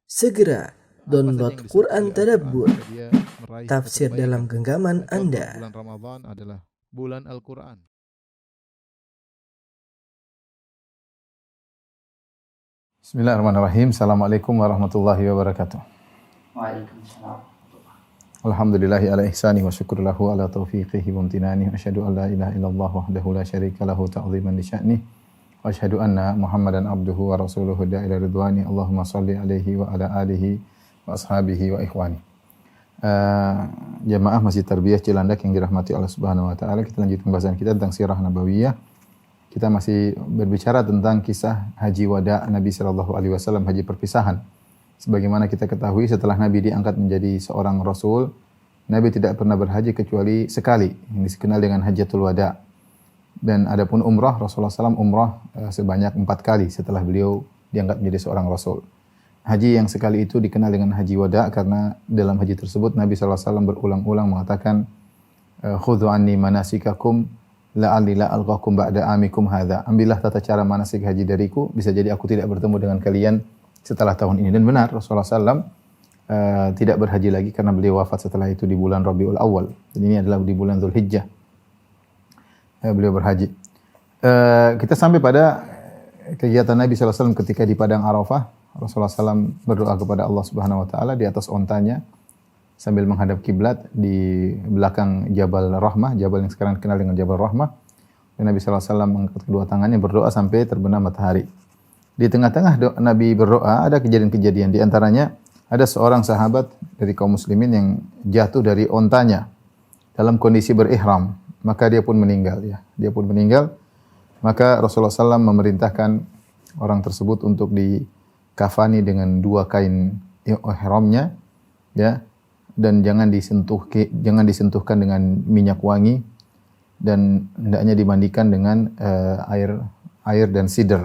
Segera download Quran Tadabbur, agar dia meraih tafsir kebaikan. dalam genggaman Contoh, Anda. bulan Ramadan adalah bulan Al-Quran. Bismillahirrahmanirrahim. Assalamualaikum warahmatullahi wabarakatuh. Waalaikumsalam. Alhamdulillahi ala ihsani wa syukurlahu ala taufiqihi wa amtinani. Asyhadu an la ilaha illallah wahdahu la syarika lahu ta'ziman li sya'nih. Wa asyhadu anna Muhammadan abduhu wa rasuluhu da'ila ridwani. Allahumma salli alaihi wa ala alihi wa ashabihi wa ikhwani. Jamaah Masjid Tarbiyah Cilandak yang dirahmati Allah Subhanahu wa taala, kita lanjut pembahasan kita tentang sirah nabawiyah. Kita masih berbicara tentang kisah haji wada Nabi sallallahu alaihi wasallam, haji perpisahan. Sebagaimana kita ketahui, setelah Nabi diangkat menjadi seorang rasul, Nabi tidak pernah berhaji kecuali sekali, yang dikenal dengan Hajjatul Wada. Dan adapun umrah, Rasulullah SAW umrah sebanyak 4 kali setelah beliau diangkat menjadi seorang rasul. Haji yang sekali itu dikenal dengan haji wada karena dalam haji tersebut Nabi SAW berulang-ulang mengatakan, khudhu anni manasikakum la'alli la alqakum ba'da amikum hadha. Ambillah tata cara manasik haji dariku, bisa jadi aku tidak bertemu dengan kalian setelah tahun ini. Dan benar, Rasulullah SAW tidak berhaji lagi karena beliau wafat setelah itu di bulan Rabiul Awal. Dan ini adalah di bulan Dzulhijjah beliau berhaji. Kita sampai pada kegiatan Nabi SAW ketika di Padang Arafah. Rasulullah SAW berdoa kepada Allah Subhanahu Wa Taala di atas ontanya sambil menghadap kiblat di belakang Jabal Rahmah, jabal yang sekarang dikenal dengan Jabal Rahmah. Dan Nabi SAW mengangkat kedua tangannya berdoa sampai terbenam matahari. Di tengah-tengah Nabi berdoa, ada kejadian-kejadian. Di antaranya, ada seorang sahabat dari kaum muslimin yang jatuh dari ontanya dalam kondisi berihram. Maka dia pun meninggal. Ya. Dia pun meninggal. Maka Rasulullah SAW memerintahkan orang tersebut untuk dikafani dengan 2 kain ihramnya. Ya. Dan jangan disentuhkan dengan minyak wangi. Dan hendaknya dimandikan dengan air dan sidr.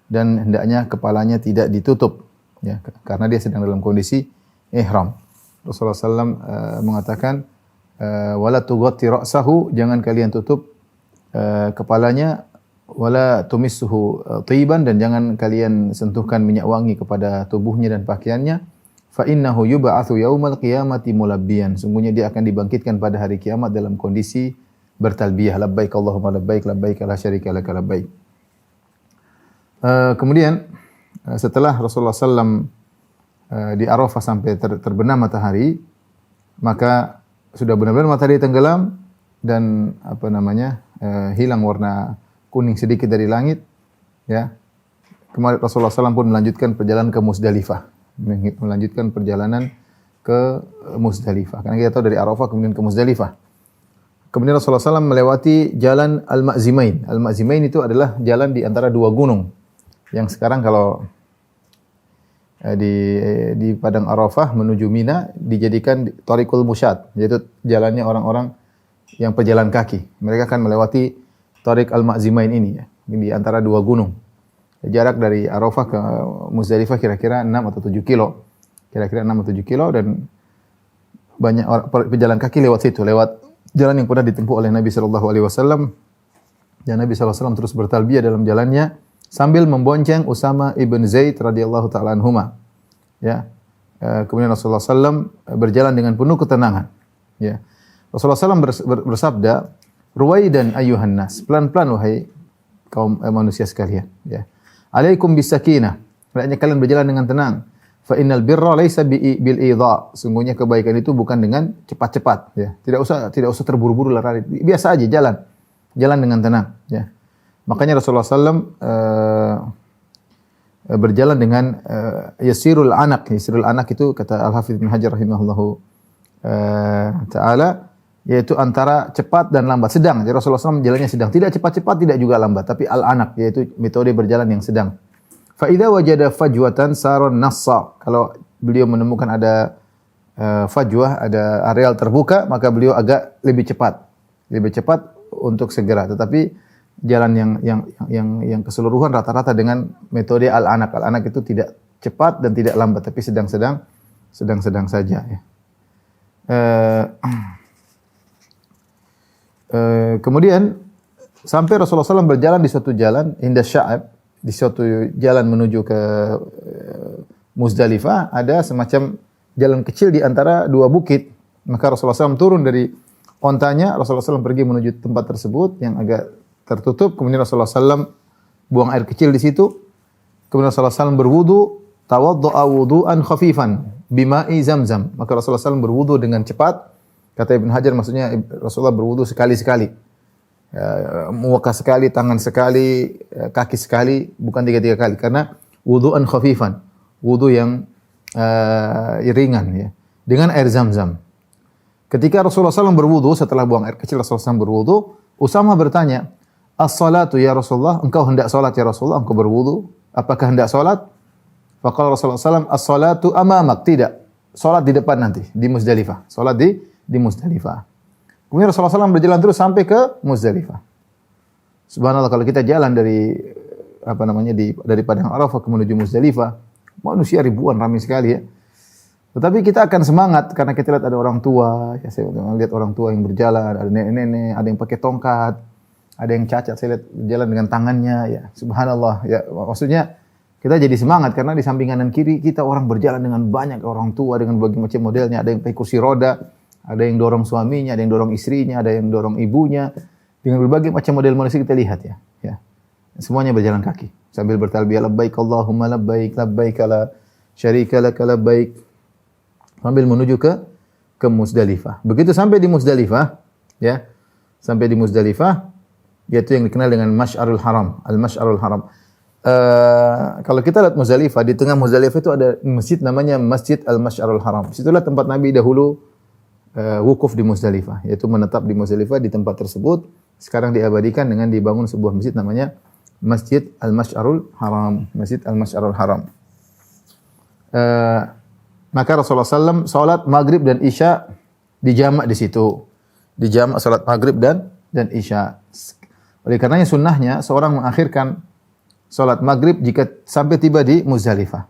Dan hendaknya kepalanya tidak ditutup, ya, karena dia sedang dalam kondisi ihram. Rasulullah SAW mengatakan, wala tughatti ra'sahu, jangan kalian tutup kepalanya, wala tumissuhu thiban, dan jangan kalian sentuhkan minyak wangi kepada tubuhnya dan pakaiannya. Fa innahu yub'atsu yaumal qiyamati mulabbiyan, sungguhnya dia akan dibangkitkan pada hari kiamat dalam kondisi bertalbiyah, labbaik Allahumma labbaik, labbaik la syarika laka labbaik. Kemudian setelah Rasulullah SAW di Arafah sampai terbenam matahari, maka sudah benar-benar matahari tenggelam dan hilang warna kuning sedikit dari langit. Ya, kemarin Rasulullah SAW pun melanjutkan perjalanan ke Muzdalifah, melanjutkan perjalanan ke Muzdalifah. Karena kita tahu dari Arafah kemudian ke Muzdalifah. Kemudian Rasulullah SAW melewati jalan Al-Ma'zimain. Al-Ma'zimain itu adalah jalan di antara 2 gunung. Yang sekarang kalau di Padang Arafah menuju Mina dijadikan Thariqul Musyad, yaitu jalannya orang-orang yang pejalan kaki. Mereka akan melewati Thariq Al-Ma'zimain ini, ya, di antara 2 gunung. Jarak dari Arafah ke Muzdalifah kira-kira 6 atau 7 kilo. Kira-kira 6 atau 7 kilo, dan banyak orang pejalan kaki lewat situ, lewat jalan yang pernah ditempuh oleh Nabi sallallahu alaihi wasallam. Dan Nabi sallallahu alaihi wasallam terus bertalbiyah dalam jalannya sambil membonceng Usama ibn Zaid radhiyallahu taala anhuma. Ya. Kemudian Rasulullah SAW berjalan dengan penuh ketenangan. Ya. Rasulullah SAW bersabda, "Ruwaidan ayyuhan nas." Pelan-pelan wahai kaum manusia sekalian, ya. "Alaikum bisakinah." Hendaknya kalian berjalan dengan tenang. "Fa innal birra laisa bil idha." Sungguhnya kebaikan itu bukan dengan cepat-cepat, ya. Tidak usah terburu-buru lari. Biasa aja jalan. Jalan dengan tenang, ya. Makanya Rasulullah SAW berjalan dengan yasirul anak. Yasirul anak itu kata Al-Hafidz Ibnu Hajar rahimahullahu taala, yaitu antara cepat dan lambat, sedang. Jadi Rasulullah SAW jalannya sedang, tidak cepat-cepat, tidak juga lambat, tapi al-anak, yaitu metode berjalan yang sedang. Fa idza wajada fajwatan saron nassa. Kalau beliau menemukan ada fajwah, ada areal terbuka, maka beliau agak lebih cepat untuk segera. Tetapi jalan yang keseluruhan rata-rata dengan metode al-anak. Al-anak itu tidak cepat dan tidak lambat, tapi sedang-sedang saja, ya. Kemudian sampai Rasulullah SAW berjalan di suatu jalan indah Sya'ab, di suatu jalan menuju ke Muzdalifah ada semacam jalan kecil di antara dua bukit. Maka Rasulullah SAW turun dari ontanya, Rasulullah SAW pergi menuju tempat tersebut yang agak tertutup. Kemudian Rasulullah SAW buang air kecil di situ. Kemudian Rasulullah SAW berwudu, tawaddu'a wudu'an khafifan bima'i zamzam. Maka Rasulullah SAW berwudu dengan cepat. Kata Ibn Hajar maksudnya Rasulullah berwudu sekali-sekali. Muka sekali, tangan sekali, kaki sekali, bukan 3 kali. Karena wudu'an khafifan. Wudu yang ringan ya. Dengan air zamzam. Ketika Rasulullah SAW berwudu, setelah buang air kecil Rasulullah SAW berwudu, Usamah bertanya, "As-salatu ya Rasulullah, engkau hendak salat ya Rasulullah, engkau berwudu, apakah hendak salat?" Faqala Rasulullah SAW, "As-salatu amamak." Tidak, salat di depan nanti, di Muzdalifah. Salat di Muzdalifah. Kemudian Rasulullah SAW berjalan terus sampai ke Muzdalifah. Subhanallah, kalau kita jalan dari dari Padang Arafah ke menuju Muzdalifah, manusia ribuan, ramai sekali ya. Tetapi kita akan semangat karena kita lihat ada orang tua, ya saya lihat orang tua yang berjalan, ada nenek-nenek, ada yang pakai tongkat, ada yang cacat, saya lihat berjalan dengan tangannya, ya subhanallah. Ya maksudnya kita jadi semangat karena di samping kanan kiri kita orang berjalan dengan banyak orang tua dengan berbagai macam modelnya, ada yang pakai kursi roda, ada yang dorong suaminya, ada yang dorong istrinya, ada yang dorong ibunya, dengan berbagai macam model manusia kita lihat ya. Ya. Semuanya berjalan kaki sambil bertalbiyah labbaik Allahumma labbaik labbaik la syarika lak labbaik sambil menuju ke Muzdalifah. Begitu sampai di Muzdalifah, ya. Sampai di Muzdalifah yaitu yang dikenal dengan Masy'arul Haram, Al-Masy'arul Haram. Kalau kita lihat Muzdalifah, di tengah Muzdalifah itu ada masjid namanya Masjid Al-Masy'arul Haram. Situlah tempat Nabi dahulu wukuf di Muzdalifah, yaitu menetap di Muzdalifah di tempat tersebut. Sekarang diabadikan dengan dibangun sebuah masjid namanya Masjid Al-Masy'arul Haram, Masjid Al-Masy'arul Haram. Maka Rasulullah SAW salat maghrib dan isya dijamak di situ. Dijamak salat maghrib dan isya. Oleh karenanya sunnahnya seorang mengakhirkan salat maghrib jika sampai tiba di Muzdalifah.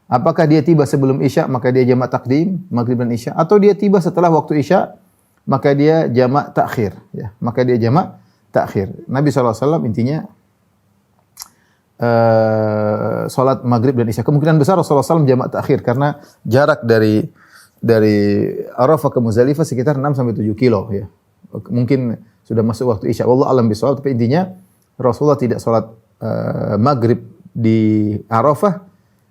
Apakah dia tiba sebelum isya maka dia jamak takdim maghrib dan isya, atau dia tiba setelah waktu isya maka dia jamak takhir, ya. Maka dia jamak takhir. Nabi SAW intinya salat maghrib dan isya. Kemungkinan besar Rasulullah SAW jamak takhir karena jarak dari Arafah ke Muzdalifah sekitar 6 sampai 7 kilo ya. Mungkin sudah masuk waktu isya. Wallahu a'lam bishawab, tapi intinya Rasulullah tidak salat maghrib di Arafah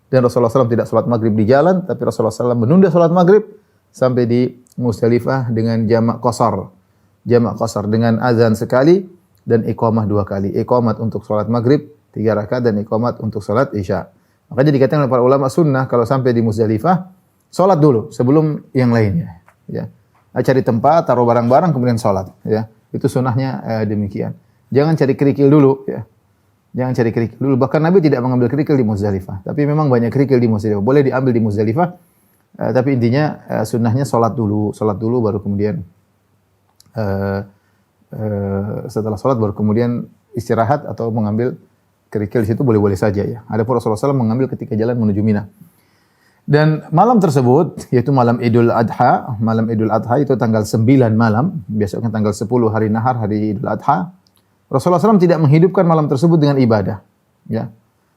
dan Rasulullah SAW tidak salat maghrib di jalan, tapi Rasulullah SAW menunda salat maghrib sampai di Muzdalifah dengan jamak qasar. Jamak qasar dengan azan sekali dan iqamah 2 kali. Iqamat untuk salat maghrib 3 rakaat dan iqamat untuk salat isya. Makanya dikatakan oleh para ulama sunnah kalau sampai di Muzdalifah salat dulu sebelum yang lainnya, ya. Cari tempat, taruh barang-barang kemudian salat, ya. Itu sunnahnya demikian. Jangan cari kerikil dulu, ya. Jangan cari kerikil dulu. Bahkan Nabi tidak mengambil kerikil di Muzdalifah. Tapi memang banyak kerikil di Muzdalifah. Boleh diambil di Muzdalifah. Tapi intinya sunnahnya salat dulu baru kemudian setelah salat baru kemudian istirahat atau mengambil kerikil di situ boleh-boleh saja ya. Adapun Rasulullah SAW mengambil ketika jalan menuju Mina. Dan malam tersebut yaitu malam Idul Adha itu tanggal 9 malam, biasanya tanggal 10 hari nahar, hari Idul Adha. Rasulullah SAW tidak menghidupkan malam tersebut dengan ibadah, ya.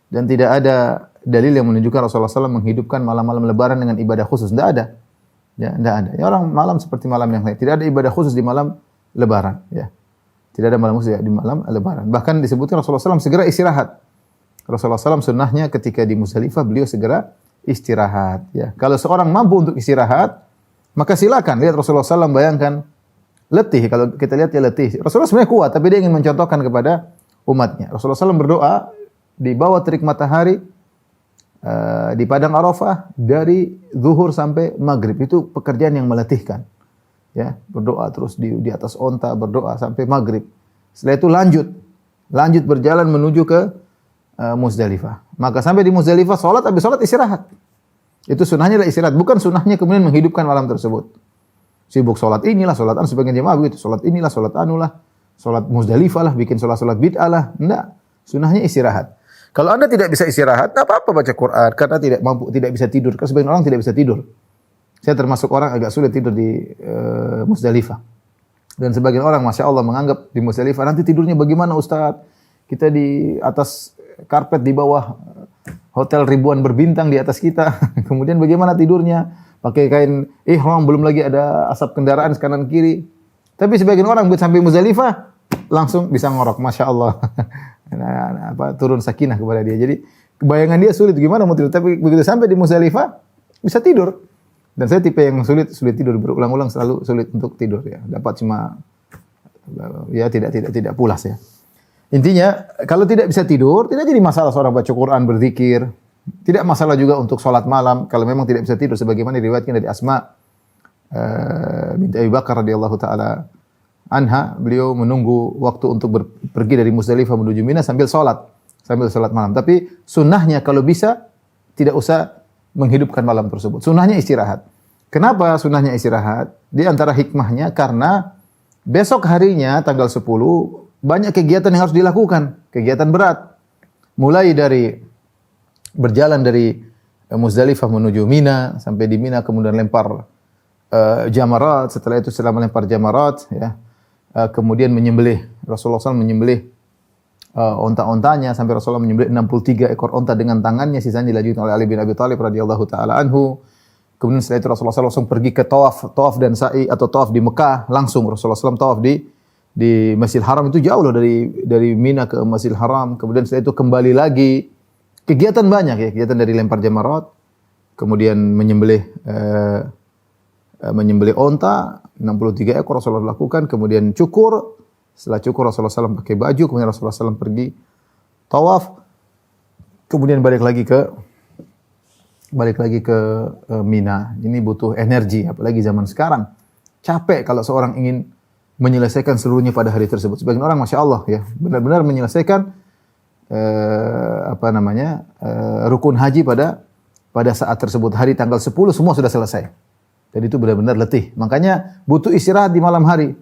Dan tidak ada dalil yang menunjukkan Rasulullah SAW menghidupkan malam-malam Lebaran dengan ibadah khusus. Tidak ada, ya, tidak ada. Ya, orang malam seperti malam yang lain. Tidak ada ibadah khusus di malam Lebaran, ya. Tidak ada malam khusus di malam Lebaran. Bahkan disebutkan Rasulullah SAW segera istirahat. Rasulullah SAW sunnahnya ketika di Muzdalifah beliau segera istirahat, ya. Kalau seorang mampu untuk istirahat, maka silakan. Lihat Rasulullah SAW, bayangkan letih. Kalau kita lihat dia letih. Rasulullah sebenarnya kuat, tapi dia ingin mencontohkan kepada umatnya. Rasulullah SAW berdoa di bawah terik matahari di Padang Arafah dari zuhur sampai maghrib. Itu pekerjaan yang meletihkan, ya. Berdoa terus di atas onta, berdoa sampai maghrib. Setelah itu lanjut berjalan menuju ke Muzdalifah. Maka sampai di Muzdalifah salat, habis salat istirahat. Itu sunnahnya adalah istirahat, bukan sunnahnya kemudian menghidupkan malam tersebut. Sibuk salat inilah, salat sebagian jemaah begitu, salat inilah, salat anulah, salat Muzdalifah lah, bikin salat bid'ah lah. Enggak. Sunnahnya istirahat. Kalau Anda tidak bisa istirahat, tak apa-apa baca Quran karena tidak mampu, tidak bisa tidur. Karena sebagian orang tidak bisa tidur. Saya termasuk orang agak sulit tidur di Muzdalifah. Dan sebagian orang Masya Allah menganggap di Muzdalifah nanti tidurnya bagaimana Ustaz? Kita di atas karpet di bawah hotel ribuan berbintang di atas kita. Kemudian bagaimana tidurnya? Pakai kain ihram, belum lagi ada asap kendaraan kanan kiri. Tapi sebagian orang begitu sampai Muzdalifah langsung bisa ngorok, masya Allah. Turun sakinah kepada dia. Jadi bayangan dia sulit gimana mau tidur, tapi begitu sampai di Muzdalifah bisa tidur. Dan saya tipe yang sulit tidur, berulang-ulang selalu sulit untuk tidur ya. Dapat cuma ya tidak pulas ya. Intinya kalau tidak bisa tidur tidak jadi masalah seorang baca Quran, berzikir. Tidak masalah juga untuk sholat malam kalau memang tidak bisa tidur, sebagaimana diriwayatkan dari Asma binti Abi Bakar radhiyallahu taala anha, beliau menunggu waktu untuk pergi dari Muzdalifah menuju Mina sambil sholat malam. Tapi sunnahnya kalau bisa tidak usah menghidupkan malam tersebut. Sunnahnya istirahat. Kenapa sunnahnya istirahat? Di antara hikmahnya karena besok harinya tanggal 10 banyak kegiatan yang harus dilakukan, kegiatan berat. Mulai dari berjalan dari Muzdalifah menuju Mina, sampai di Mina kemudian lempar jamarat, setelah itu setelah melempar jamarat ya, kemudian menyembelih, Rasulullah SAW menyembelih onta-ontanya sampai Rasulullah menyembelih 63 ekor onta dengan tangannya, sisanya dilanjutkan oleh Ali bin Abi Thalib radhiyallahu taala anhu. Kemudian setelah itu Rasulullah SAW langsung pergi ke tawaf dan sa'i atau tawaf di Mekah, langsung Rasulullah SAW tawaf di Masjidil Haram, itu jauh loh dari Mina ke Masjidil Haram. Kemudian setelah itu kembali lagi. Kegiatan banyak ya, kegiatan dari lempar jamarat, kemudian menyembelih onta 63 ekor Rasulullah lakukan, kemudian cukur. Setelah cukur Rasulullah SAW pakai baju, kemudian Rasulullah SAW pergi tawaf, kemudian balik lagi ke Mina. Ini butuh energi, apalagi zaman sekarang. Capek kalau seorang ingin menyelesaikan seluruhnya pada hari tersebut. Sebagian orang masya Allah ya, benar-benar menyelesaikan rukun haji pada saat tersebut, hari tanggal 10 semua sudah selesai. Dan itu benar-benar letih. Makanya butuh istirahat di malam hari.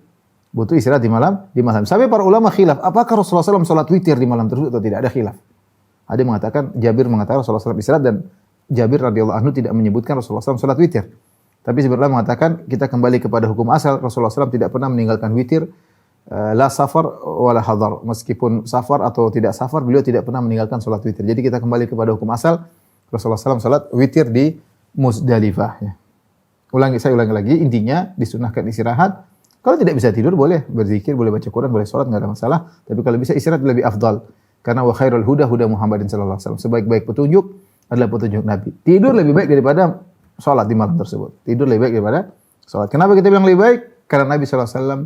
Sampai para ulama khilaf, apakah Rasulullah SAW salat witir di malam tersebut atau tidak? Ada khilaf. Ada yang mengatakan, Jabir mengatakan Rasulullah SAW istirahat, dan Jabir radhiyallahu anhu tidak menyebutkan Rasulullah SAW salat witir. Tapi sebenarnya mengatakan kita kembali kepada hukum asal, Rasulullah SAW tidak pernah meninggalkan witir. La safar wala hadar, meskipun safar atau tidak safar beliau tidak pernah meninggalkan salat witir. Jadi kita kembali kepada hukum asal, Rasulullah SAW salat witir di Muzdalifah ya. Saya ulangi lagi, intinya disunahkan istirahat. Kalau tidak bisa tidur boleh berzikir, boleh baca Quran, boleh salat, enggak ada masalah. Tapi kalau bisa istirahat lebih afdal. Karena wa khairul huda Muhammadin sallallahu alaihi wasallam. Sebaik-baik petunjuk adalah petunjuk Nabi. Tidur lebih baik daripada salat di malam tersebut. Tidur lebih baik daripada salat. Kenapa kita bilang lebih baik? Karena Nabi sallallahu alaihi wasallam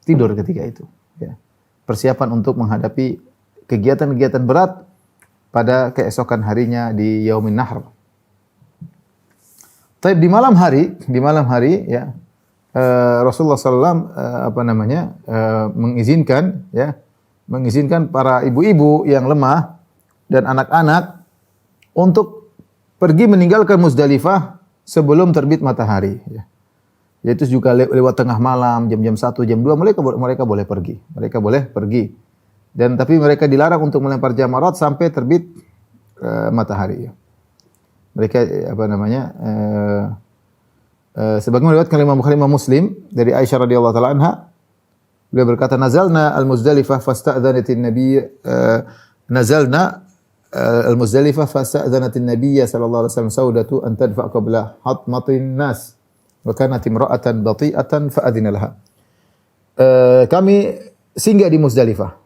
tidur ketika itu. Ya. Persiapan untuk menghadapi kegiatan-kegiatan berat pada keesokan harinya di Yaumin Nahr. Tapi di malam hari ya, Rasulullah SAW mengizinkan para ibu-ibu yang lemah dan anak-anak untuk pergi meninggalkan Muzdalifah sebelum terbit matahari. Ya. Yaitu juga lewat tengah malam, jam 1, jam 2, mereka boleh pergi. Dan tapi mereka dilarang untuk melempar jamarat sampai terbit matahari. Mereka sebagaimana riwayat Imam Bukhari Imam Muslim dari Aisyah radhiyallahu taala anha, beliau berkata, nazalna al-Muzdalifah fasta'dzanatin nabiy sallallahu alaihi wasallam saudatu an tadfa qabla hatmatin nas wa kanat imra'atan bati'atan fa adzina laha. Kami singgah di Muzdalifah.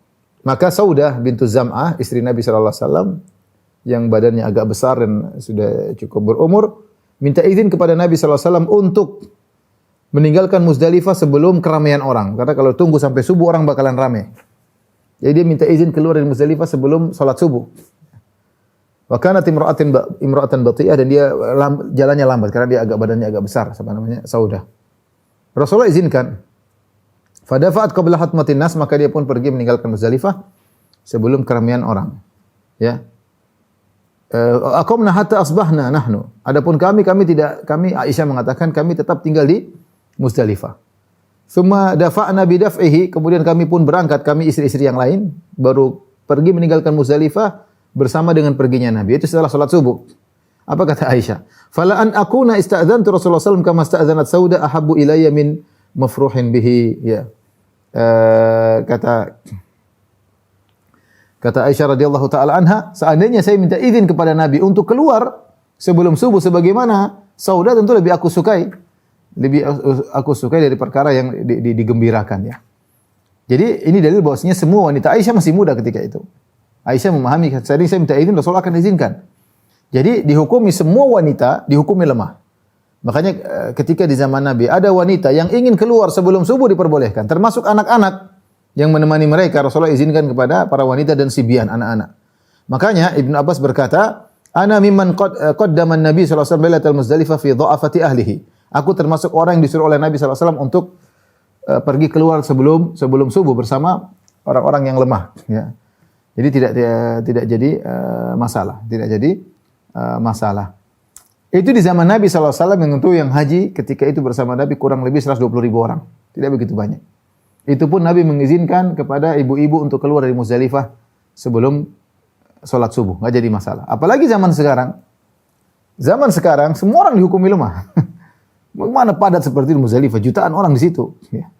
Maka Saudah bintu Zam'ah, istri Nabi sallallahu alaihi wasallam yang badannya agak besar dan sudah cukup berumur, minta izin kepada Nabi sallallahu alaihi wasallam untuk meninggalkan Muzdalifah sebelum keramaian orang. Karena kalau tunggu sampai subuh orang bakalan ramai. Jadi dia minta izin keluar dari Muzdalifah sebelum salat subuh. Wa kanat imra'atan bati'ah, dan dia jalannya lambat karena dia badannya agak besar, Saudah. Rasulullah izinkan. Fadafa'at qabla hatmatin nas, maka dia pun pergi meninggalkan Muzdalifah sebelum keramaian orang. Ya. Aqamna hatta asbahna nahnu. Adapun kami Aisyah mengatakan kami tetap tinggal di Muzdalifah. Tsumma dafa'na bidaf'ihi, kemudian kami pun berangkat, kami istri-istri yang lain baru pergi meninggalkan Muzdalifah bersama dengan perginya Nabi, itu setelah salat subuh. Apa kata Aisyah? Fala an akuna ista'dzantu Rasulullah sallallahu alaihi wasallam kama ista'dzanat Sauda ahabbu ilayya min mafruhin bihi. Ya. Kata Aisyah radhiyallahu taala anha, seandainya saya minta izin kepada Nabi untuk keluar sebelum subuh sebagaimana Saudah, tentu lebih aku sukai. Lebih aku sukai dari perkara yang digembirakan ya. Jadi ini dalil bahwasanya semua wanita, Aisyah masih muda ketika itu. Aisyah memahami, saya minta izin, Rasulullah akan izinkan. Jadi dihukumi semua wanita, dihukumi lemah. Makanya ketika di zaman Nabi ada wanita yang ingin keluar sebelum subuh diperbolehkan, termasuk anak-anak yang menemani mereka. Rasulullah izinkan kepada para wanita dan sibyan, anak-anak. Makanya Ibnu Abbas berkata, "Ana mimman qaddama an-nabi sallallahu alaihi wasallam lailatul Muzdalifah fi dha'afati ahlihi." Aku termasuk orang yang disuruh oleh Nabi sallallahu alaihi wasallam untuk pergi keluar sebelum subuh bersama orang-orang yang lemah, ya. Jadi tidak jadi masalah, tidak jadi masalah. Itu di zaman Nabi sallallahu alaihi wasallam, yang tentu yang haji ketika itu bersama Nabi kurang lebih 120.000 orang. Tidak begitu banyak. Itu pun Nabi mengizinkan kepada ibu-ibu untuk keluar dari Muzdalifah sebelum sholat subuh, enggak jadi masalah. Apalagi zaman sekarang. Zaman sekarang semua orang dihukumi lemah. Bagaimana padat seperti di Muzdalifah, jutaan orang di situ, ya.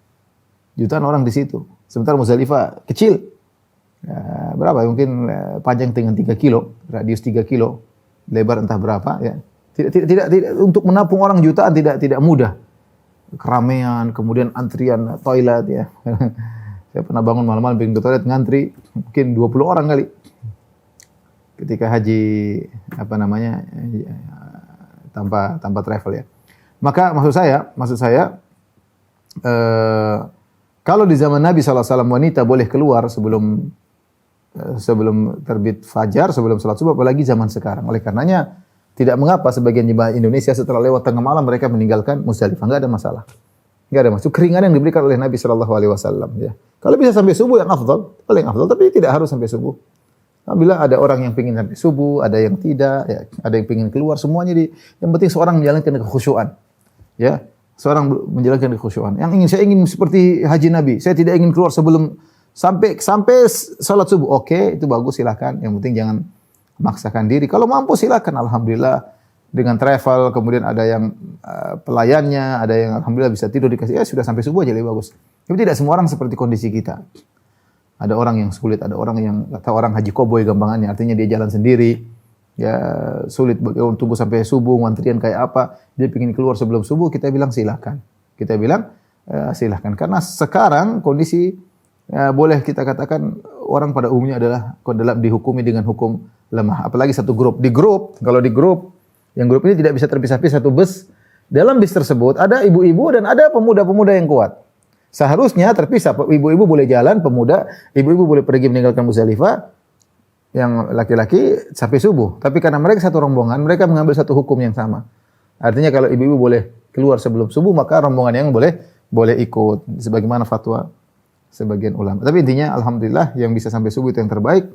Jutaan orang di situ. Sementara Muzdalifah kecil. Ya, berapa? Mungkin panjang dengan 3 kilo, radius 3 kilo, lebar entah berapa, ya. Tidak untuk menampung orang jutaan tidak mudah. Keramaian, kemudian antrian toilet, ya. Saya pernah bangun malam-malam pengen ke toilet, ngantri mungkin 20 orang kali. Ketika haji tanpa travel, ya. Maka maksud saya kalau di zaman Nabi sallallahu alaihi wasallam wanita boleh keluar sebelum terbit fajar, sebelum salat subuh, apalagi zaman sekarang. Oleh karenanya tidak mengapa sebagian jemaah Indonesia setelah lewat tengah malam mereka meninggalkan Muzdalifah, enggak ada masalah. Enggak ada masalah. Keringanan yang diberikan oleh Nabi sallallahu alaihi wasallam, ya. Kalau bisa sampai subuh yang afdal, paling afdal, tapi tidak harus sampai subuh. Apabila ada orang yang ingin sampai subuh, ada yang tidak, ya, ada yang ingin keluar, semuanya yang penting seorang menjalankan kekhusyuan. Ya, seorang menjalankan kekhusyuan. Saya ingin seperti haji Nabi. Saya tidak ingin keluar sebelum sampai salat subuh. Oke, itu bagus, silakan. Yang penting jangan memaksakan diri. Kalau mampu silakan, alhamdulillah. Dengan travel, kemudian ada yang pelayannya, ada yang alhamdulillah bisa tidur dikasih, ya sudah sampai subuh aja lebih bagus. Tapi tidak semua orang seperti kondisi kita. Ada orang yang sulit, ada orang yang kata orang haji koboi gampangannya, artinya dia jalan sendiri. Ya sulit tunggu sampai subuh, antrian kayak apa. Dia ingin keluar sebelum subuh, kita bilang silakan. Kita bilang silakan. Karena sekarang kondisi boleh kita katakan orang pada umumnya adalah dihukumi dengan hukum lemah. Apalagi satu grup. Kalau di grup, yang grup ini tidak bisa terpisah-pisah, satu bus. Dalam bis tersebut ada ibu-ibu dan ada pemuda-pemuda yang kuat. Seharusnya terpisah. Ibu-ibu boleh jalan, ibu-ibu boleh pergi meninggalkan Muzdalifah. Yang laki-laki sampai subuh. Tapi karena mereka satu rombongan, mereka mengambil satu hukum yang sama. Artinya kalau ibu-ibu boleh keluar sebelum subuh, maka rombongan yang boleh ikut. Sebagaimana fatwa sebagian ulama. Tapi intinya alhamdulillah yang bisa sampai subuh itu yang terbaik.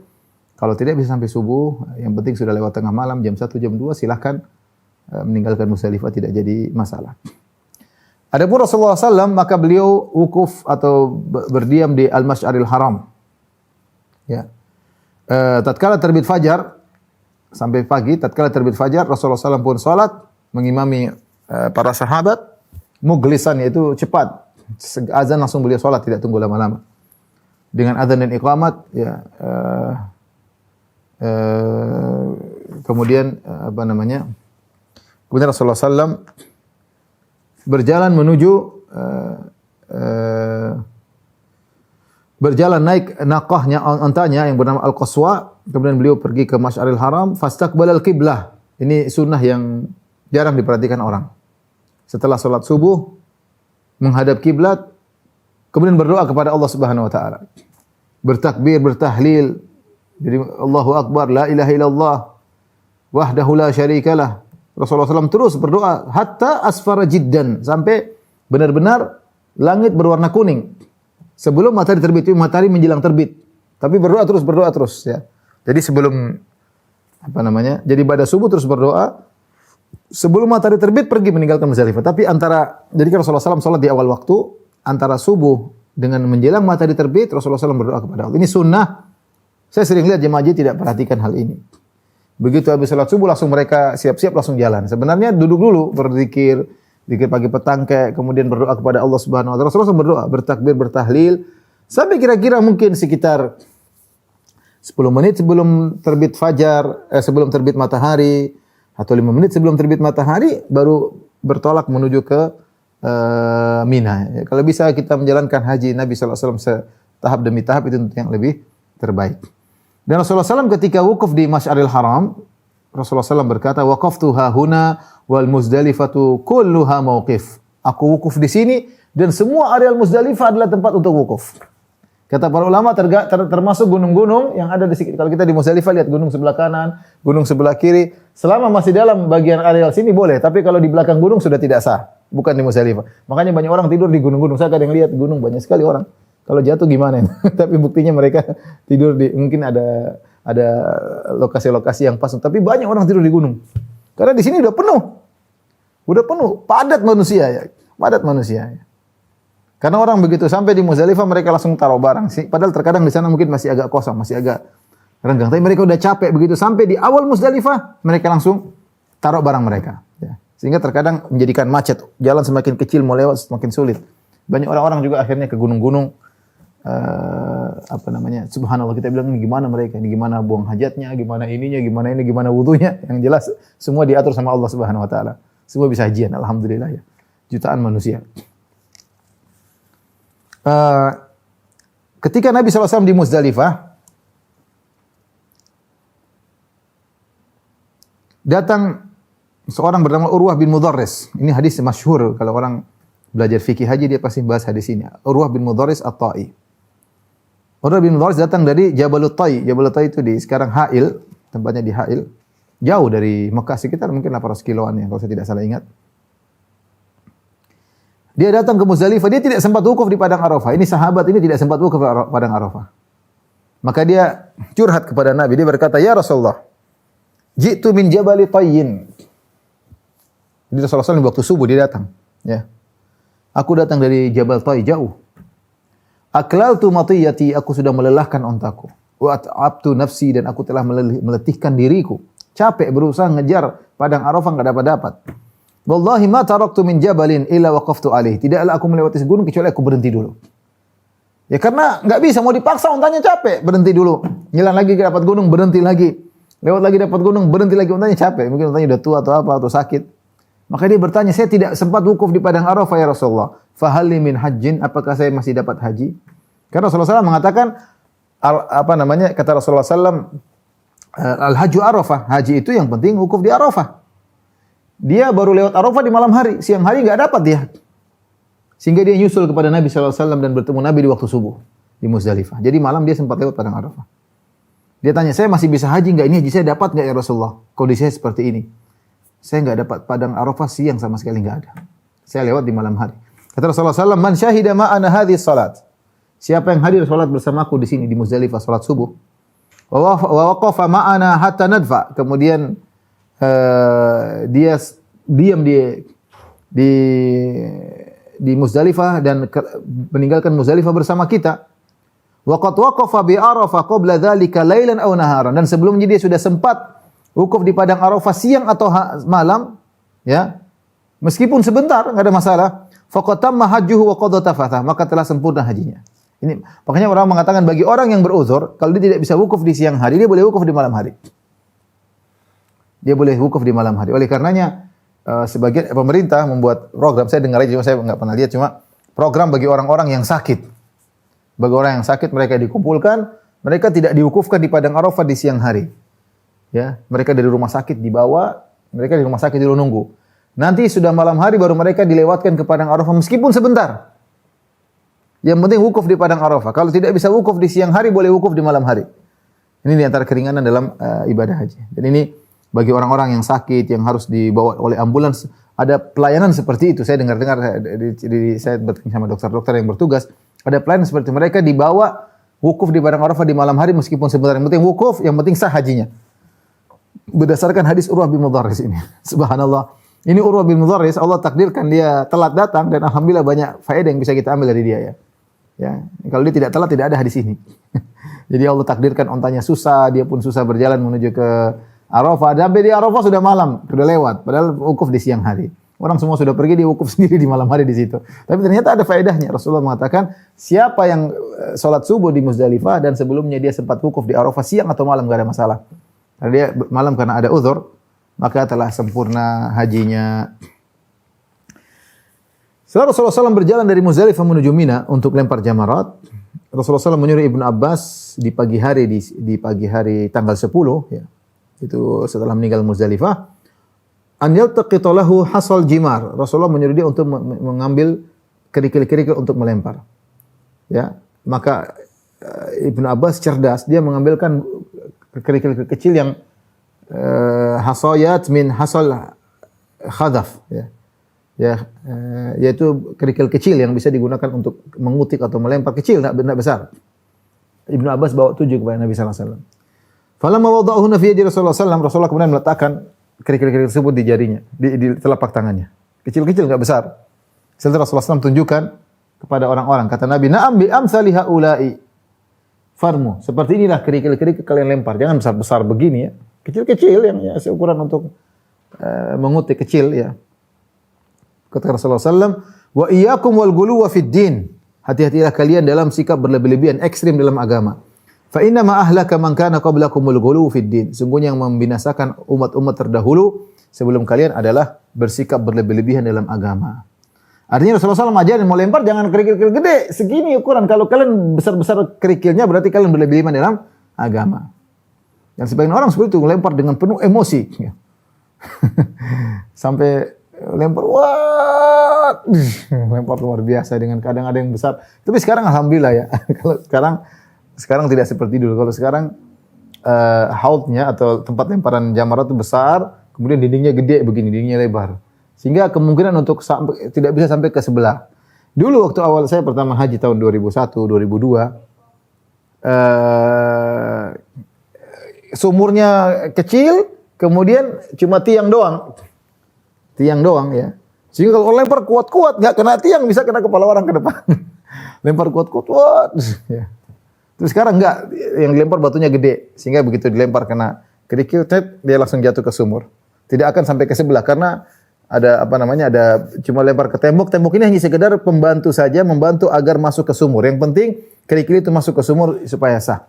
Kalau tidak bisa sampai subuh, yang penting sudah lewat tengah malam, jam 1, jam 2, silahkan meninggalkan Muzdalifah, tidak jadi masalah. Adapun Rasulullah SAW, maka beliau wukuf atau berdiam di Al-Masy'aril Haram. Ya. Tatkala terbit fajar sampai pagi, tatkala terbit fajar Rasulullah SAW pun salat mengimami para sahabat mughlisan, yaitu cepat. Azan langsung beliau salat, tidak tunggu lama-lama. Dengan azan dan iqamat, ya kemudian kemudian Rasulullah SAW berjalan menuju berjalan naik naqahnya, ontanya yang bernama Al-Qaswa. Kemudian beliau pergi ke Masy'aril Haram, fastaqbalal qiblah. Ini sunnah yang jarang diperhatikan orang. Setelah salat subuh menghadap kiblat, kemudian berdoa kepada Allah Subhanahu wa taala. Bertakbir, bertahlil. Jadi Allahu Akbar, la ilaha illallah wahdahu la syarikalah. Rasulullah SAW terus berdoa hatta asfara jiddan, sampai benar-benar langit berwarna kuning. Sebelum matahari terbit, matahari menjelang terbit. Tapi berdoa terus ya. Jadi sebelum jadi pada subuh terus berdoa. Sebelum matahari terbit pergi meninggalkan Muzdalifah. Tapi jadi Rasulullah SAW salat di awal waktu, antara subuh dengan menjelang matahari terbit, Rasulullah SAW berdoa kepada Allah. Ini sunnah. Saya sering lihat jemaah haji tidak perhatikan hal ini. Begitu habis salat subuh langsung mereka siap-siap langsung jalan. Sebenarnya duduk dulu berzikir, zikir pagi petang, kemudian berdoa kepada Allah Subhanahu wa taala. Rasulullah berdoa, bertakbir, bertahlil sampai kira-kira mungkin sekitar 10 menit sebelum terbit fajar, sebelum terbit matahari, atau 5 menit sebelum terbit matahari, baru bertolak menuju ke Mina. Ya, kalau bisa kita menjalankan haji Nabi SAW tahap demi tahap, itu yang lebih terbaik. Dan Rasulullah SAW ketika wukuf di Masy'aril Haram, Rasulullah SAW berkata, waqaftu hahuna wal Muzdalifatu kulluha mauqif. Aku wukuf di sini dan semua areal Muzdalifah adalah tempat untuk wukuf. Kata para ulama termasuk gunung-gunung yang ada di sekitar. Kalau kita di Muzdalifah lihat gunung sebelah kanan, gunung sebelah kiri, selama masih dalam bagian areal sini boleh, tapi kalau di belakang gunung sudah tidak sah. Bukan di Muzdalifah. Makanya banyak orang tidur di gunung-gunung. Saya kadang lihat gunung banyak sekali orang. Kalau jatuh gimana? Tapi buktinya mereka tidur di, mungkin ada lokasi-lokasi yang pas. Tapi banyak orang tidur di gunung. Karena di sini udah penuh. Udah penuh, padat manusia ya. Padat manusia ya. Karena orang begitu sampai di Muzdalifah mereka langsung taruh barang sih. Padahal terkadang di sana mungkin masih agak kosong, masih agak renggang. Tapi mereka udah capek begitu sampai di awal Muzdalifah mereka langsung taruh barang mereka. Ya. Sehingga terkadang menjadikan macet. Jalan semakin kecil mau lewat semakin sulit. Banyak orang-orang juga akhirnya ke gunung-gunung. Subhanallah, kita bilang ini gimana mereka, ini gimana buang hajatnya, gimana ininya, gimana ini, gimana wudunya. Yang jelas semua diatur sama Allah Subhanahu Wa Taala. Semua bisa hajian, alhamdulillah ya. Jutaan manusia. Ketika Nabi SAW di Muzdalifah, datang seorang bernama Urwah bin Mudharris. Ini hadis masyhur, kalau orang belajar fikih haji dia pasti bahas hadis ini. Urwah bin Mudharris At-Ta'i. Urwah bin Mudharris datang dari Jabalut Tai. Jabalut Tai itu di sekarang Ha'il, tempatnya di Ha'il. Jauh dari Mekah, sekitar mungkin 800 kiloan ya kalau saya tidak salah ingat. Dia datang ke Muzdalifah, dia tidak sempat wukuf di padang Arafah. Ini sahabat ini tidak sempat wukuf di padang Arafah. Maka dia curhat kepada Nabi, dia berkata, "Ya Rasulullah, ji'tu min Jabal Tayyin." Jadi Rasulullah SAW waktu subuh dia datang, ya. Aku datang dari Jabal Tai jauh. Aklaltu matiyati, aku sudah melelahkan ontaku. Wa at'abtu nafsi, dan aku telah meletihkan diriku. Capek berusaha ngejar padang Arafah enggak dapat-dapat. Wallahi ma taraktu min jabalin illa waqaftu alaih. Tidaklah aku melewati gunung kecuali aku berhenti dulu. Ya karena enggak bisa, mau dipaksa untanya capek, berhenti dulu. Jalan lagi dapat gunung, berhenti lagi. Lewat lagi dapat gunung, berhenti lagi, untanya capek. Mungkin untanya udah tua atau apa atau sakit. Maka dia bertanya, saya tidak sempat wukuf di padang Arafah ya Rasulullah. Fahalli min hajjin, apakah saya masih dapat haji? Karena Rasulullah SAW mengatakan, kata Rasulullah SAW, al-hajju Arafah, haji itu yang penting wukuf di Arafah. Dia baru lewat Arafah di malam hari, siang hari enggak dapat dia. Sehingga dia nyusul kepada Nabi SAW dan bertemu Nabi di waktu subuh di Muzdalifah. Jadi malam dia sempat lewat padang Arafah. Dia tanya, saya masih bisa haji enggak? Ini haji saya dapat enggak ya Rasulullah? Kondisi saya seperti ini. Saya enggak dapat padang Arafah siang sama sekali enggak ada. Saya lewat di malam hari. Kata Rasulullah SAW, man syahida ma'ana hadhihi salat. Siapa yang hadir salat bersamaku di sini di Muzdalifah salat subuh. Wa waqafa ma'ana hatta nadfa. Kemudian dia diam di Muzdalifah dan meninggalkan Muzdalifah bersama kita. Waqad waqafa bi Arafah qabla dzalika lailan aw naharan, dan sebelumnya dia sudah sempat wukuf di padang Arafah siang atau malam, ya. Meskipun sebentar enggak ada masalah. Faqad tamma hajjuhu wa qad tafatha, maka telah sempurna hajinya. Ini makanya orang mengatakan bagi orang yang beruzur, kalau dia tidak bisa wukuf di siang hari, dia boleh wukuf di malam hari. Dia boleh wukuf di malam hari. Oleh karenanya sebagian pemerintah membuat program, saya dengar aja cuma saya enggak pernah lihat, cuma program bagi orang-orang yang sakit. Bagi orang yang sakit mereka dikumpulkan, mereka tidak diwukufkan di padang Arafah di siang hari. Ya, mereka dari rumah sakit dibawa, mereka di rumah sakit dulu nunggu. Nanti sudah malam hari baru mereka dilewatkan ke padang Arafah meskipun sebentar. Yang penting wukuf di padang Arafah. Kalau tidak bisa wukuf di siang hari, boleh wukuf di malam hari. Ini di antara keringanan dalam ibadah haji. Dan ini bagi orang-orang yang sakit, yang harus dibawa oleh ambulans, ada pelayanan seperti itu. Saya dengar-dengar, saya bertanya sama dokter-dokter yang bertugas, ada pelayanan seperti mereka dibawa wukuf di padang Arafah di malam hari meskipun sebentar. Yang penting wukuf, yang penting sah hajinya. Berdasarkan hadis Urwah bin Mudharris ini. Subhanallah. Ini Urwah bin Mudharris, Allah takdirkan dia telat datang dan alhamdulillah banyak faedah yang bisa kita ambil dari dia ya. Ya, kalau dia tidak telat tidak ada hadis ini. Jadi Allah takdirkan ontanya susah, dia pun susah berjalan menuju ke Arafah. Sampai di Arafah sudah malam, sudah lewat. Padahal wukuf di siang hari. Orang semua sudah pergi, dia wukuf sendiri di malam hari di situ. Tapi ternyata ada faedahnya. Rasulullah mengatakan, siapa yang sholat subuh di Muzdalifah dan sebelumnya dia sempat wukuf di Arafah siang atau malam enggak ada masalah. Karena dia malam karena ada uzur, maka telah sempurna hajinya. Setelah Rasulullah SAW berjalan dari Muzdalifah menuju Mina untuk lempar jamarat, Rasulullah SAW menyuruh Ibnu Abbas di pagi hari tanggal 10 ya. Itu setelah meninggal Muzdalifah, an yaltaqita lahu hasal jimar. Rasulullah menyuruh dia untuk mengambil kerikil-kerikil untuk melempar. Ya, maka Ibnu Abbas cerdas, dia mengambilkan kerikil kecil yang hasayat min hasal khadaf ya. Yaitu kerikil kecil yang bisa digunakan untuk mengutik atau melempar, kecil, tidak besar. Ibnu Abbas bawa 7 kepada Nabi sallallahu alaihi wasallam. Falamma wada'ahu fi yadi Rasulullah sallallahu alaihi wasallam, Rasulullah kemudian meletakkan kerikil-kerikil tersebut di jarinya, di telapak tangannya. Kecil-kecil enggak besar. Setelah Rasulullah SAW tunjukkan kepada orang-orang, kata Nabi, "Na'am bi amsali haula'i farmu." Seperti inilah kerikil-kerikil kalian lempar. Jangan besar-besar begini ya. Kecil-kecil yang ya, seukuran untuk mengutik kecil ya. Kata Rasulullah SAW, "Wa iyyakum wal ghuluwa fid din." Hati-hatilah kalian dalam sikap berlebih-lebihan, ekstrim dalam agama. Fa inna ma ahlaka man kana qablakumul ghuluw fid din. Sungguhnya yang membinasakan umat-umat terdahulu sebelum kalian adalah bersikap berlebih-lebihan dalam agama. Artinya Rasulullah SAW ajarin mau lempar jangan kerikil-kerikil gede, segini ukuran. Kalau kalian besar-besar kerikilnya berarti kalian berlebih-lebihan dalam agama. Dan sebagian orang seperti itu lempar dengan penuh emosi. Sampai lempar, wah, lempar luar biasa dengan kadang ada yang besar. Tapi sekarang alhamdulillah ya. Kalau sekarang tidak seperti dulu. Kalau sekarang hautnya atau tempat lemparan jamarat itu besar, kemudian dindingnya gede begini, dindingnya lebar. Sehingga kemungkinan untuk tidak bisa sampai ke sebelah. Dulu waktu awal saya pertama haji tahun 2001, 2002, sumurnya kecil, kemudian cuma tiang doang. Tiang doang ya. Sehingga kalau lempar kuat-kuat, nggak kena tiang, bisa kena kepala orang ke depan. Lempar kuat-kuat, ya. Terus sekarang enggak, yang dilempar batunya gede. Sehingga begitu dilempar kena kerikil, dia langsung jatuh ke sumur. Tidak akan sampai ke sebelah, karena ada cuma lempar ke tembok. Tembok ini hanya sekedar pembantu saja, membantu agar masuk ke sumur. Yang penting kerikil itu masuk ke sumur supaya sah.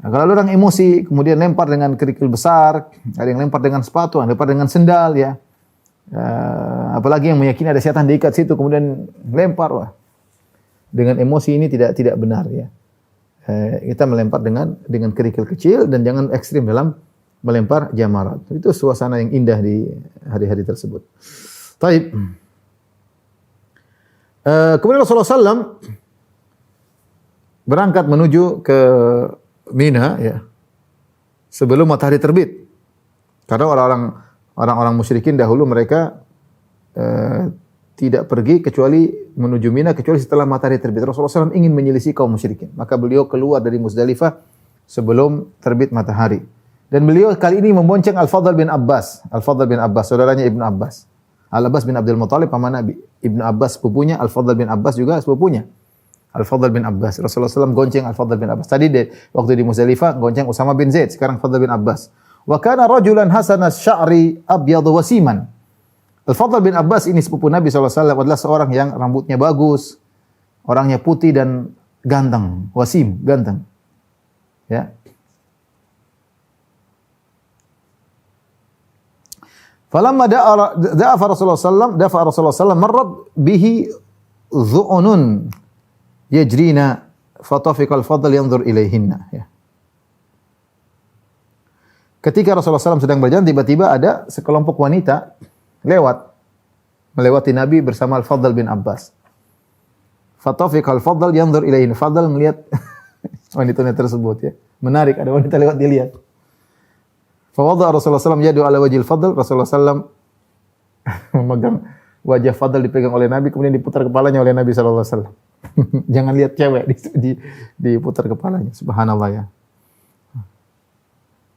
Nah, kalau ada orang emosi, kemudian lempar dengan kerikil besar, ada yang lempar dengan sepatu, ada yang lempar dengan sendal, ya. Apalagi yang meyakini ada setan diikat situ, kemudian lempar, wah. Dengan emosi ini tidak benar, ya. Kita melempar dengan kerikil kecil dan jangan ekstrim dalam melempar jamarat. Itu suasana yang indah di hari-hari tersebut. Taib. Kemudian Rasulullah SAW berangkat menuju ke Mina, ya, sebelum matahari terbit. Karena orang-orang musyrikin dahulu mereka tidak pergi kecuali menuju Mina kecuali setelah matahari terbit. Rasulullah SAW ingin menyelisih kaum musyrikin, maka beliau keluar dari Muzdalifah sebelum terbit matahari. Dan beliau kali ini membonceng Al-Fadl bin Abbas. Al-Fadl bin Abbas, saudaranya Ibnu Abbas. Al-Abbas bin Abdul Muttalib paman Nabi. Ibnu Abbas sepupunya, Al-Fadl bin Abbas juga sepupunya. Al-Fadl bin Abbas. Rasulullah SAW gonceng Al-Fadl bin Abbas. Tadi waktu di Muzdalifah gonceng Usama bin Zaid, sekarang Fadl bin Abbas. Wa kana rajulan hasanas sya'ri abyad wasiman. Al-Fadl bin Abbas ini sepupu Nabi SAW adalah seorang yang rambutnya bagus, orangnya putih dan ganteng, wasim, ganteng. Ya. Falamma da'a Rasulullah sallallahu marrad bihi dhu'unun yajrina fatafiqa al-Fadl yanzur ilaihinna, ya. Ketika Rasulullah SAW sedang berjalan, tiba-tiba ada sekelompok wanita melewati Nabi bersama Al-Fadl bin Abbas. Fatafiqa al-Fadl yanzur ilaihinna. Fadl melihat wanita tersebut, ya. Menarik, ada wanita lewat, dia lihat. Fawadha Rasulullah SAW yadu ala wajhil Fadl. Rasulullah SAW memegang wajah Fadl, dipegang oleh Nabi, kemudian diputar kepalanya oleh Nabi SAW. Jangan lihat cewek, diputar kepalanya. Subhanallah, ya.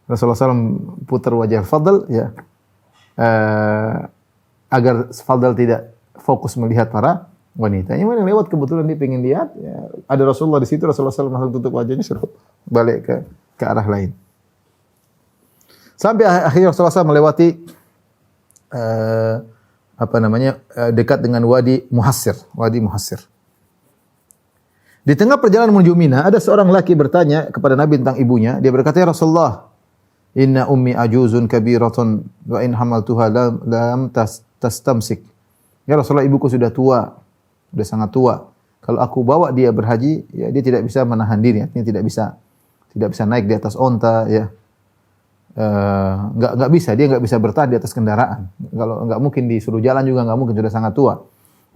Rasulullah SAW putar wajah Fadl, ya, agar Fadl tidak fokus melihat para wanita. Yang mana lewat kebetulan dia pengen lihat, ya, ada Rasulullah di situ. Rasulullah SAW langsung tutup wajahnya, suruh balik ke arah lain. Sampai akhirnya Rasulullah SAW melewati dekat dengan Wadi Muhassir, Wadi Muhassir. Di tengah perjalanan menuju Mina, ada seorang laki bertanya kepada Nabi tentang ibunya. Dia berkata, "Ya Rasulullah, inna ummi ajuzun kabiratun wa in hamaltuha lam tastamsik." Ya Rasulullah, ibuku sudah tua, sudah sangat tua. Kalau aku bawa dia berhaji, ya dia tidak bisa menahan diri, artinya tidak bisa naik di atas onta, ya. Enggak bisa, dia enggak bisa bertahan di atas kendaraan. Kalau enggak mungkin disuruh jalan juga enggak mungkin, sudah sangat tua.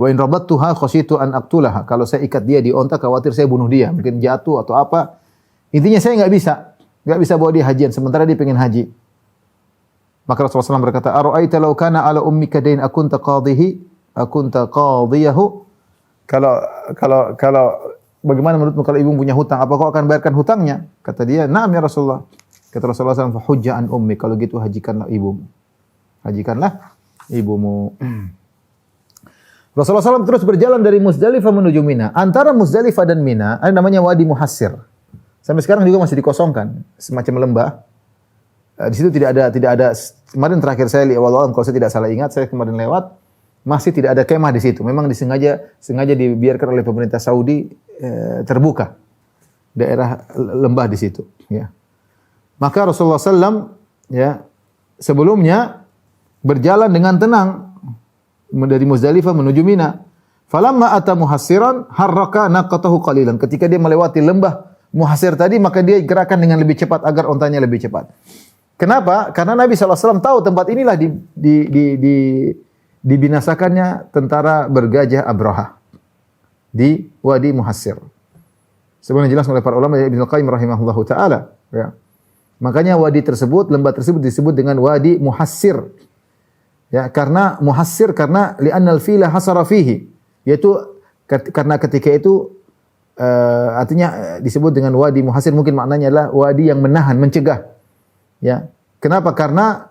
Wa in rabattuha khasyitu an aqtulaha. Kalau saya ikat dia di onta khawatir saya bunuh dia, mungkin jatuh atau apa. Intinya saya enggak bisa bawa dia hajian sementara dia pengen haji. Maka Rasulullah SAW berkata, "Ara'aita law kana ala ummika dain akunta qadiyahu?" Kalau bagaimana menurutmu kalau ibu punya hutang, apa kau akan bayarkan hutangnya? Kata dia, "Na'am ya Rasulullah." Kata Rasulullah SAW, "Fa hujja an ummi." Kalau gitu hajikanlah ibumu. Hajikanlah ibumu. Rasulullah SAW terus berjalan dari Muzdalifah menuju Mina. Antara Muzdalifah dan Mina ada namanya Wadi Muhassir. Sampai sekarang juga masih dikosongkan, semacam lembah. Di situ tidak ada. Kemarin terakhir saya lihat, kalau saya tidak salah ingat, saya kemarin lewat, masih tidak ada kemah di situ. Memang sengaja dibiarkan oleh pemerintah Saudi terbuka daerah lembah di situ. Ya. Maka Rasulullah SAW ya sebelumnya berjalan dengan tenang dari Muzdalifah menuju Mina. Falamma ata Muhassiran harraka naqatahu qalilan. Ketika dia melewati lembah Muhassir tadi, maka dia gerakan dengan lebih cepat agar ontanya lebih cepat. Kenapa? Karena Nabi SAW tahu tempat inilah dibinasakannya tentara bergajah Abraha di Wadi Muhassir. Sebagaimana dijelaskan oleh para ulama Ibnu Qayyim rahimahullahu taala, ya. Makanya wadi tersebut, lembah tersebut disebut dengan Wadi Muhassir. Ya, karena Muhassir karena li'annal fila hasara fihi, yaitu karena ketika itu artinya disebut dengan Wadi Muhassir, mungkin maknanya adalah wadi yang menahan, mencegah. Ya. Kenapa? Karena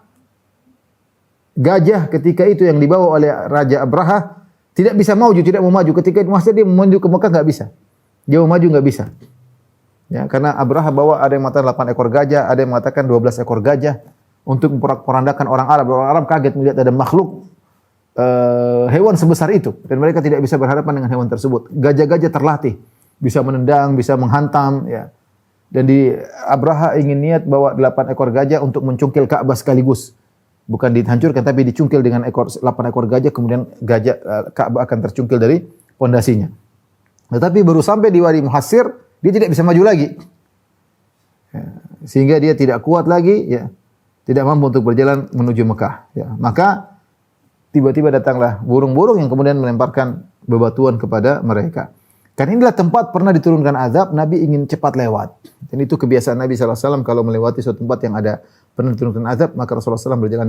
gajah ketika itu yang dibawa oleh Raja Abraha tidak bisa maju, tidak mau maju. Ketika Muhassir dia mau menuju ke Mekah enggak bisa. Dia mau maju enggak bisa. Ya, karena Abraha bawa, ada yang mengatakan 8 ekor gajah, ada yang mengatakan 12 ekor gajah untuk memporak-porandakan orang Arab. Orang Arab kaget melihat ada makhluk hewan sebesar itu dan mereka tidak bisa berhadapan dengan hewan tersebut. Gajah-gajah terlatih, bisa menendang, bisa menghantam, ya. Dan Abraha ingin niat bawa 8 ekor gajah untuk mencungkil Ka'bah sekaligus. Bukan dihancurkan tapi dicungkil dengan 8 ekor gajah, kemudian Ka'bah akan tercungkil dari pondasinya. Tetapi baru sampai di Wadi Muhassir, dia tidak bisa maju lagi. Ya, sehingga dia tidak kuat lagi, ya. Tidak mampu untuk berjalan menuju Mekah, ya. Maka tiba-tiba datanglah burung-burung yang kemudian melemparkan bebatuan kepada mereka. Karena inilah tempat pernah diturunkan azab, Nabi ingin cepat lewat. Dan itu kebiasaan Nabi SAW kalau melewati suatu tempat yang ada pernah diturunkan azab, maka Rasulullah SAW berjalan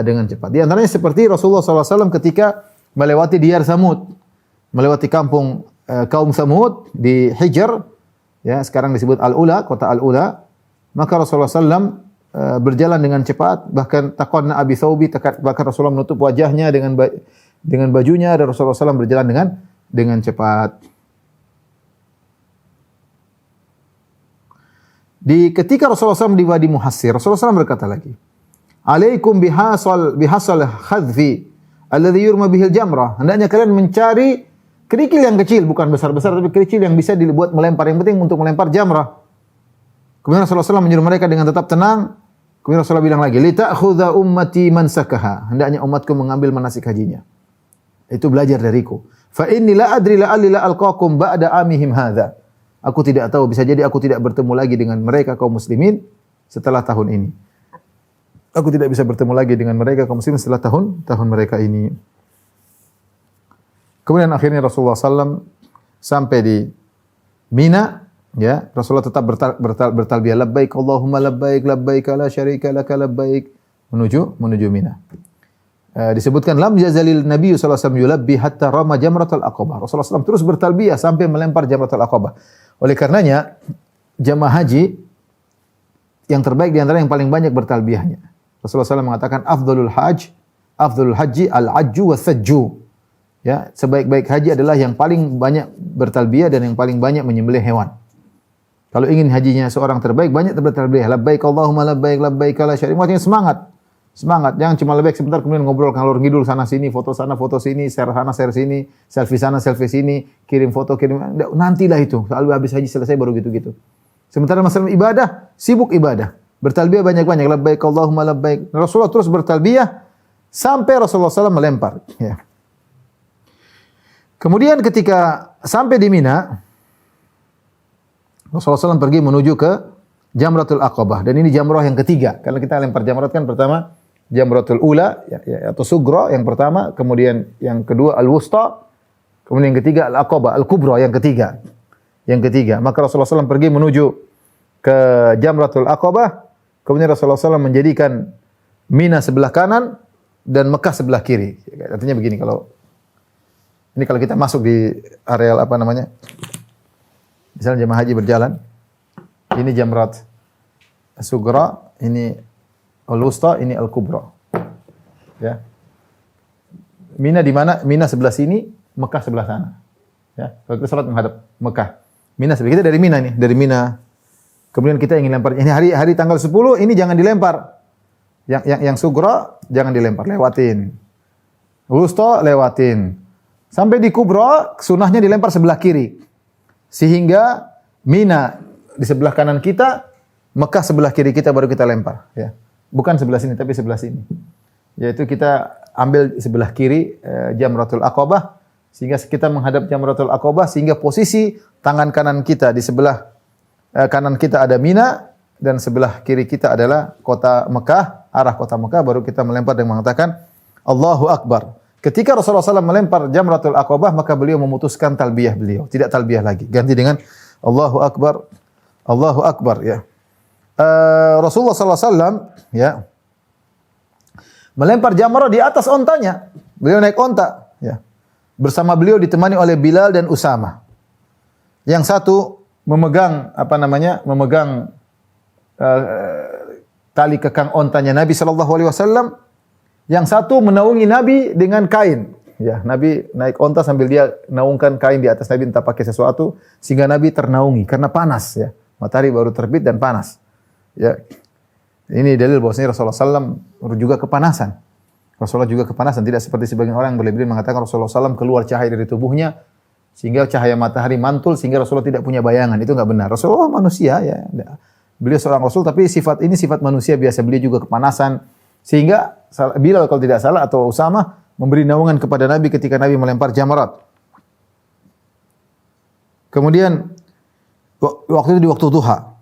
dengan cepat. Di antaranya seperti Rasulullah SAW ketika melewati Diyar Samud, melewati kampung kaum Samud di Hijr, ya sekarang disebut Al-Ula, kota Al-Ula, maka Rasulullah SAW berjalan dengan cepat, bahkan taqanna abi thawbi, bahkan Rasulullah menutup wajahnya dengan bajunya, dan Rasulullah SAW berjalan dengan cepat. Ketika Rasulullah SAW di Wadi Muhassir, Rasulullah SAW berkata lagi, "Alaikum bihasal khadfi alladhi yurma bihil jamrah." Hendaknya kalian mencari kerikil yang kecil, bukan besar-besar, tapi kerikil yang bisa dibuat melempar. Yang penting untuk melempar jamrah. Kemudian Rasulullah SAW menyuruh mereka dengan tetap tenang. Kemudian Rasulullah bilang lagi, "Lita'khudha ummati mansakaha." Hendaknya umatku mengambil manasik hajinya. Itu belajar dariku. Fa inni la adri la'alli la alqakum ba'da amihim hadza. Aku tidak tahu, bisa jadi aku tidak bertemu lagi dengan mereka kaum muslimin setelah tahun ini. Aku tidak bisa bertemu lagi dengan mereka kaum muslimin setelah tahun mereka ini. Kemudian akhirnya Rasulullah SAW sampai di Mina, ya. Rasulullah tetap bertalbiyah, labbaik Allahumma labbaik, labbaik la syarika laka labbaik, menuju Mina. Disebutkan lam yazalil Nabi sallallahu alaihi wasallam yulabbi hatta rama jamratul aqabah. Rasulullah SAW terus bertalbiyah sampai melempar jamratul aqabah. Oleh karenanya jamaah haji yang terbaik di antara yang paling banyak bertalbiyahnya. Rasulullah SAW mengatakan afdhalul haji al-ajju wa sajju. Ya, sebaik-baik haji adalah yang paling banyak bertalbiyah dan yang paling banyak menyembelih hewan. Kalau ingin hajinya seorang terbaik, banyak bertalbiyah. Labbaik Allahumma labbaik, labbaik la syarika. Maksudnya semangat. Semangat, jangan cuma lebek sebentar kemudian ngobrol ngalor ngidul sana sini, foto sini, share sana, share sini, selfie sana, selfie sini, kirim foto, kirim nantilah itu. Selalu habis haji selesai baru gitu-gitu. Sementara masalah ibadah, sibuk ibadah. Bertalbiyah banyak-banyak, labbaik Allahumma labbaik. Rasulullah terus bertalbiyah sampai Rasulullah SAW melempar, ya. Kemudian ketika sampai di Mina, Rasulullah SAW pergi menuju ke Jamratul Aqabah, dan ini jamrah yang ketiga. Karena kita lempar jamrat kan pertama Jamratul Ula atau Sugra yang pertama, kemudian yang kedua Al-Wusta, kemudian yang ketiga Al-Aqabah, Al-Kubra yang ketiga. Yang ketiga, maka Rasulullah SAW pergi menuju ke Jamratul Aqabah, kemudian Rasulullah SAW menjadikan Mina sebelah kanan dan Mekah sebelah kiri. Artinya begini, kalau kita masuk di areal apa namanya? Misalnya jemaah haji berjalan, ini Jamrat Sugra, ini Al-Wusta, ini Al-Kubra. Ya. Mina di mana? Mina sebelah sini, Mekah sebelah sana. Ya. Kalau kita salat menghadap Mekah. Mina sebelah kita dari Mina nih, dari Mina. Kemudian kita ingin lempar. Ini hari tanggal 10 ini jangan dilempar. Yang Sugra jangan dilempar, lewatin. Wusta lewatin. Sampai di Kubra, sunahnya dilempar sebelah kiri. Sehingga Mina di sebelah kanan kita, Mekah sebelah kiri kita baru kita lempar, ya. Bukan sebelah sini tapi sebelah sini. Yaitu kita ambil sebelah kiri Jamratul Aqabah sehingga kita menghadap Jamratul Aqabah sehingga posisi tangan kanan kita di sebelah kanan kita ada Mina dan sebelah kiri kita adalah kota Mekah, arah kota Mekah, baru kita melempar dan mengatakan Allahu Akbar. Ketika Rasulullah SAW melempar Jamratul Aqabah, maka beliau memutuskan talbiyah beliau, tidak talbiyah lagi, ganti dengan Allahu Akbar, Allahu Akbar, ya. Rasulullah SAW, ya, melempar jamrah di atas ontanya. Beliau naik onta, ya. Bersama beliau ditemani oleh Bilal dan Usama. Yang satu memegang tali kekang ontanya Nabi SAW. Yang satu menaungi Nabi dengan kain. Ya, Nabi naik onta sambil dia naungkan kain di atas Nabi, entah pakai sesuatu sehingga Nabi ternaungi karena panas, ya. Matahari baru terbit dan panas. Ya. Ini dalil bahwasanya Rasulullah SAW juga kepanasan. Rasulullah juga kepanasan, tidak seperti sebagian orang yang berlebihan mengatakan Rasulullah SAW keluar cahaya dari tubuhnya sehingga cahaya matahari mantul sehingga Rasulullah tidak punya bayangan. Itu enggak benar. Rasulullah manusia, ya. Beliau seorang Rasul tapi sifat ini sifat manusia biasa. Beliau juga kepanasan sehingga Bilal kalau tidak salah atau Usama memberi naungan kepada Nabi ketika Nabi melempar jamrat. Kemudian waktu itu di waktu duha.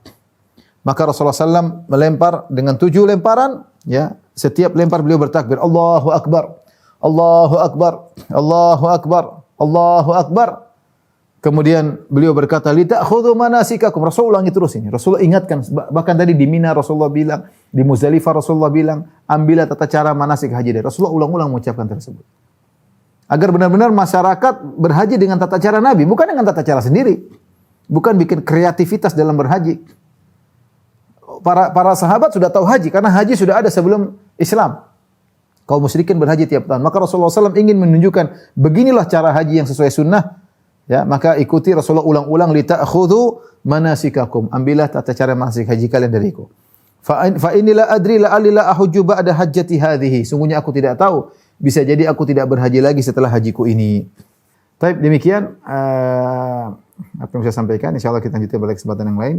Maka Rasulullah SAW melempar dengan 7 lemparan, ya. Setiap lempar beliau bertakbir, Allahu Akbar, Allahu Akbar, Allahu Akbar, Allahu Akbar. Kemudian beliau berkata, "Li ta'khudhu manasikakum." Rasul ulangi terus ini. Rasulullah ingatkan, bahkan tadi di Mina Rasulullah bilang, di Muzdalifah Rasulullah bilang, ambillah tata cara manasik haji dari. Rasulullah ulang-ulang mengucapkan tersebut. Agar benar-benar masyarakat berhaji dengan tata cara Nabi, bukan dengan tata cara sendiri. Bukan bikin kreativitas dalam berhaji. Para sahabat sudah tahu haji karena haji sudah ada sebelum Islam. Kaum musyrikin berhaji tiap tahun. Maka Rasulullah SAW ingin menunjukkan beginilah cara haji yang sesuai sunnah. Ya, maka ikuti Rasulullah ulang-ulang li ta'khudhu manasikakum. Ambillah tata cara manasik haji kalian dariku. Fa inilah adri la alila ahujju ba'da hajjati hadhihi. Sungguhnya aku tidak tahu, bisa jadi aku tidak berhaji lagi setelah hajiku ini. Baik, demikian apa yang saya sampaikan. Insyaallah kita lanjutkan pada kesempatan yang lain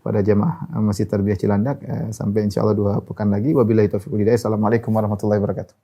pada jamaah Masjid Tarbiyah Cilandak sampai insyaallah 2 pekan lagi. Wabillahi taufiq wal hidayah. Assalamualaikum warahmatullahi wabarakatuh.